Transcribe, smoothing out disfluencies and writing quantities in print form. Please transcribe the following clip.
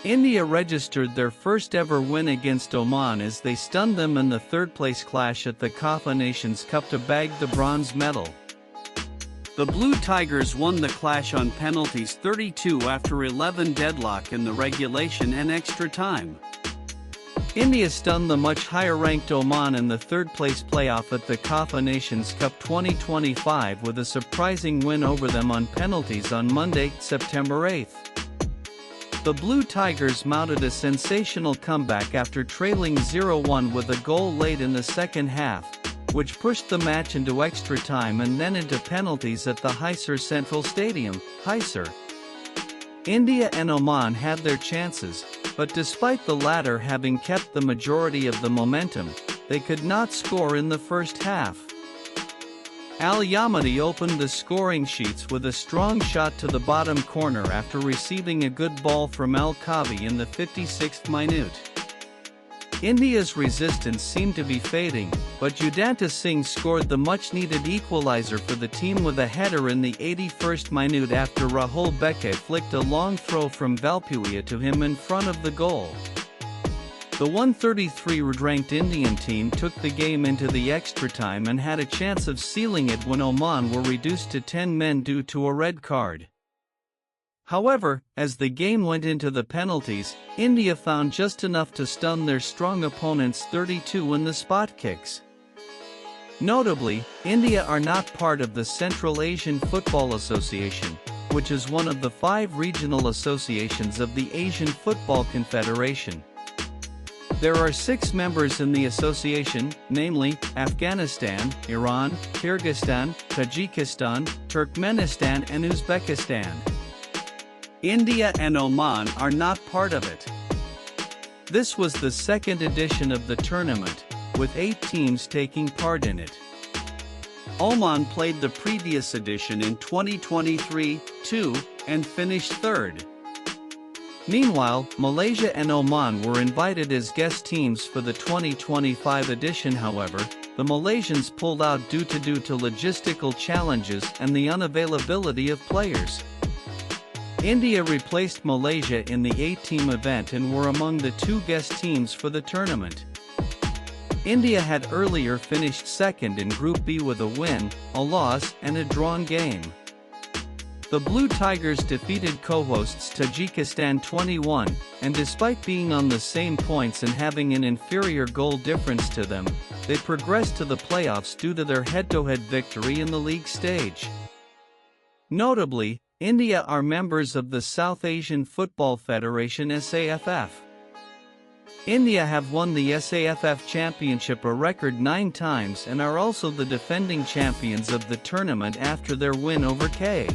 India registered their first ever win against Oman as they stunned them in the third-place clash at the CAFA Nations Cup to bag the bronze medal. The Blue Tigers won the clash on penalties 32 after 11 deadlock in the regulation and extra time. India stunned the much higher-ranked Oman in the third-place playoff at the CAFA Nations Cup 2025 with a surprising win over them on penalties on Monday, September 8. The Blue Tigers mounted a sensational comeback after trailing 0-1 with a goal late in the second half, which pushed the match into extra time and then into penalties at the Hysar Central Stadium, Hysar. India and Oman had their chances, but despite the latter having kept the majority of the momentum, they could not score in the first half. Al Yamadi opened the scoring sheets with a strong shot to the bottom corner after receiving a good ball from Al Kabi in the 56th minute. India's resistance seemed to be fading, but Yudhanta Singh scored the much-needed equalizer for the team with a header in the 81st minute after Rahul Beke flicked a long throw from Valpuia to him in front of the goal. The 133rd-ranked Indian team took the game into the extra time and had a chance of sealing it when Oman were reduced to 10 men due to a red card. However, as the game went into the penalties, India found just enough to stun their strong opponents 32 in the spot kicks. Notably, India are not part of the Central Asian Football Association, which is one of the 5 regional associations of the Asian Football Confederation. There are 6 members in the association, namely, Afghanistan, Iran, Kyrgyzstan, Tajikistan, Turkmenistan and Uzbekistan. India and Oman are not part of it. This was the second edition of the tournament, with 8 teams taking part in it. Oman played the previous edition in 2023-2 and finished third. Meanwhile, Malaysia and Oman were invited as guest teams for the 2025 edition. However, the Malaysians pulled out due to logistical challenges and the unavailability of players. India replaced Malaysia in the 8-team event and were among the 2 guest teams for the tournament. India had earlier finished second in Group B with a win, a loss, and a drawn game. The Blue Tigers defeated co-hosts Tajikistan 21, and despite being on the same points and having an inferior goal difference to them, they progressed to the playoffs due to their head-to-head victory in the league stage. Notably, India are members of the South Asian Football Federation (SAFF). India have won the SAFF Championship a record 9 times and are also the defending champions of the tournament after their win over K.